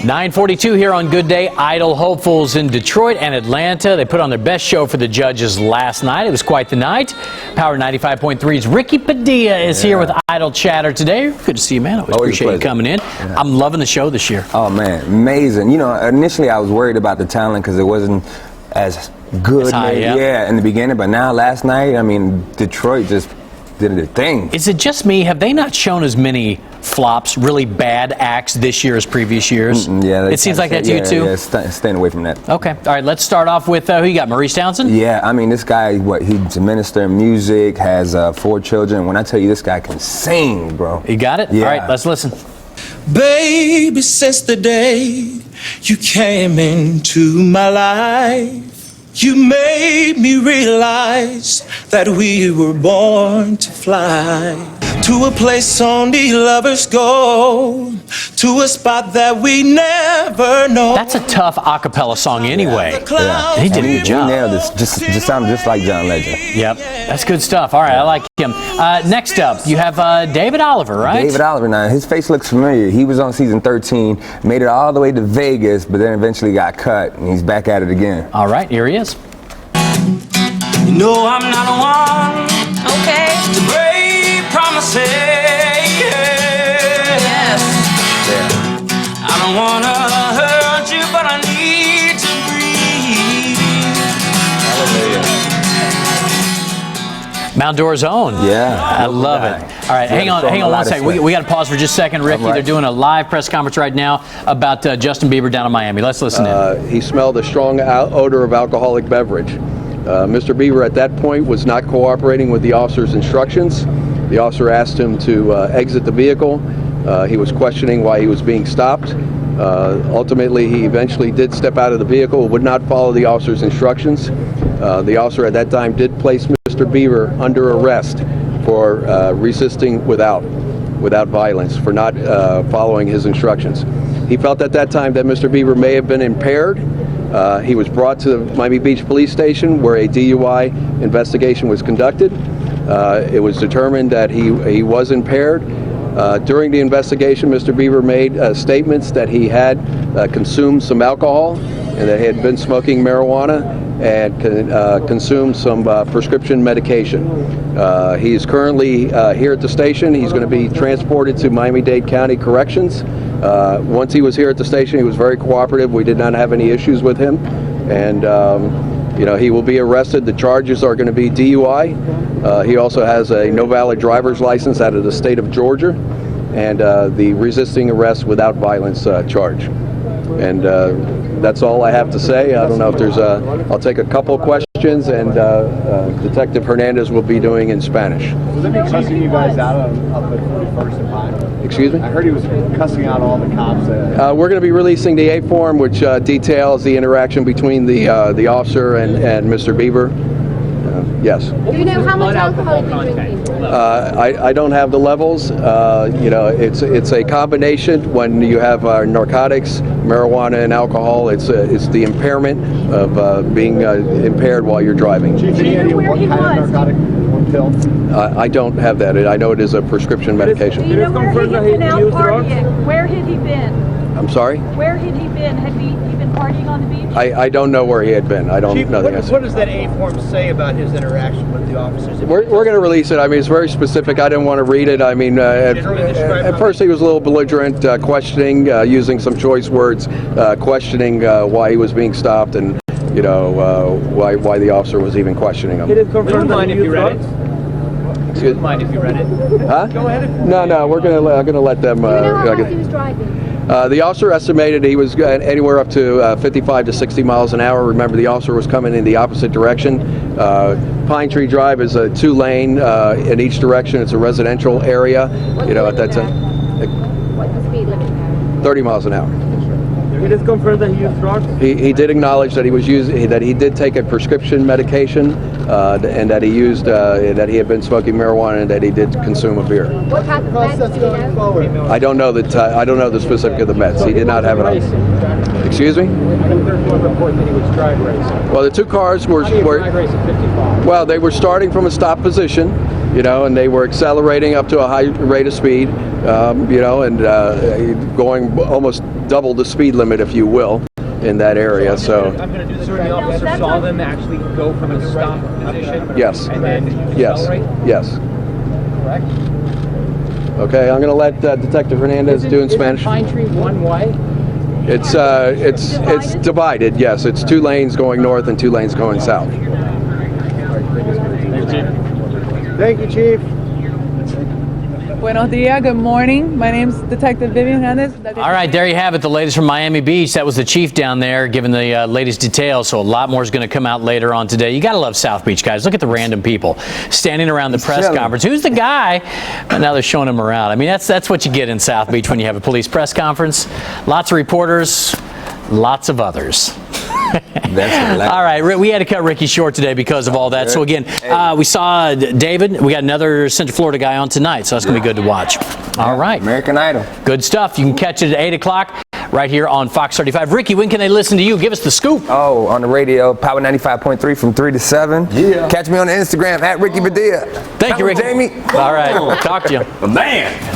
9:42 here on Good Day. Idol hopefuls in Detroit and Atlanta. They put on their best show for the judges last night. It was quite the night. Power 95.3's Ricky Padilla is here with Idol Chatter today. Good to see you, man. I always appreciate you coming in. Yeah. I'm loving the show this year. Oh, man. Amazing. You know, initially I was worried about the talent because it wasn't as good. Yeah, in the beginning. But now last night, I mean, Detroit just did their thing. Is it just me? Have they not shown as many flops, really bad acts this year as previous years? Yeah, it seems like that to you too. Yeah, staying away from that. Okay, all right. Let's start off with who you got? Maurice Townsend. Yeah, I mean, this guy, he's a minister in music, has 4 children. When I tell you, this guy can sing, bro. You got it. Yeah. All right, let's listen. Baby, since the day you came into my life, you made me realize that we were born to fly to a place only lovers go, to a spot that we never know. That's a tough a cappella song anyway. Yeah. He did a good job. He nailed this. Just sounded just like John Legend. Yep, that's good stuff. All right, I like him. Next up, you have David Oliver, right? David Oliver. Now, his face looks familiar. He was on season 13, made it all the way to Vegas, but then eventually got cut, and he's back at it again. All right, here he is. You know I'm not one to break promises. Yes. Yeah. I don't wanna hurt you, but I need to breathe. Hallelujah. Mount Dora's own. Yeah. I love it. All right, hang on one second. We got to pause for just a second. Ricky, they're doing a live press conference right now about Justin Bieber down in Miami. Let's listen in. He smelled a strong odor of alcoholic beverage. Mr. Beiber at that point was not cooperating with the officer's instructions. The officer asked him to exit the vehicle. He was questioning why he was being stopped. Ultimately, he eventually did step out of the vehicle, would not follow the officer's instructions. The officer at that time did place Mr. Beiber under arrest for resisting without violence, for not following his instructions. He felt at that time that Mr. Beiber may have been impaired. He was brought to the Miami Beach Police Station where a DUI investigation was conducted. It was determined that he was impaired. During the investigation, Mr. Beiber made statements that he had consumed some alcohol and that he had been smoking marijuana and consumed some prescription medication. He is currently here at the station. He's going to be transported to Miami-Dade County Corrections. Once he was here at the station, he was very cooperative. We did not have any issues with him, and you know, he will be arrested. The charges are going to be DUI. He also has a no valid driver's license out of the state of Georgia, and the resisting arrest without violence charge. And that's all I have to say. I don't know if there's I'll take a couple questions, and Detective Hernandez will be doing in Spanish. Was it cussing you guys out up at 41st and Pine? Excuse me? I heard he was cussing out all the cops. We're going to be releasing the A-form, which details the interaction between the officer and Mr. Beiber. Yes. Do you know how much alcohol you're drinking? I don't have the levels. You know, it's a combination. When you have narcotics, marijuana, and alcohol, it's the impairment of being impaired while you're driving. Do you know what kind of narcotic? One pill? I don't have that. I know it is a prescription medication. Do you know where he had been out partying? Where had he been? I'm sorry? Where had he been? Had he been partying on the beach? I don't know where he had been. I don't know the answer. What does that A-form say about his interaction with the officers? We're going to release it. I mean, it's very specific. I didn't want to read it. I mean, at first he was a little belligerent, questioning, using some choice words, questioning why he was being stopped, and you know why the officer was even questioning him. Did it confirm that you read it? Excuse me? Mind if you read it? Huh? Go ahead. No, we're going to let them. Do you know how fast he was driving? The officer estimated he was anywhere up to 55 to 60 miles an hour. Remember, the officer was coming in the opposite direction. Pine Tree Drive is a 2-lane in each direction. It's a residential area. You know, at that time. What's the speed limit there? 30 miles an hour. Did it confirm that he used drugs? He did acknowledge that he was that he did take a prescription medication, and that he used that he had been smoking marijuana, and that he did consume a beer. What type of meds do you know? I don't know I don't know the specific of the meds. He did not have it on. Excuse me? There's one report that he was drag racing. Well, the two cars were Drag race at 55. well, they were starting from a stop position. and they were accelerating up to a high rate of speed, and going almost double the speed limit, if you will, in that area. So, I'm going to do this. So the officer saw them actually go from a stop position. yes, And then yes, accelerate? yes. Correct. Okay, I'm going to let Detective Hernandez do in Spanish. Pine Tree one way? It's divided. Yes, it's 2 lanes going north and 2 lanes going south. Thank you, Chief. Buenos dias, good morning. My name's Detective Vivian Hernandez. All right, there you have it, the latest from Miami Beach. That was the chief down there giving the latest details, so a lot more is going to come out later on today. You got to love South Beach, guys. Look at the random people standing around the press conference. Who's the guy? And now they're showing him around. I mean, that's what you get in South Beach when you have a police press conference. Lots of reporters, lots of others. All right, we had to cut Ricky short today because of all that. So again, we saw David. We got another Central Florida guy on tonight, so that's going to be good to watch. All right. American Idol. Good stuff. You can catch it at 8 o'clock right here on Fox 35. Ricky, when can they listen to you? Give us the scoop. Oh, on the radio, Power 95.3 from 3 to 7. Yeah. Catch me on the Instagram at Ricky Padilla. Thank you, Ricky. Jamie. All right. Talk to you. Man.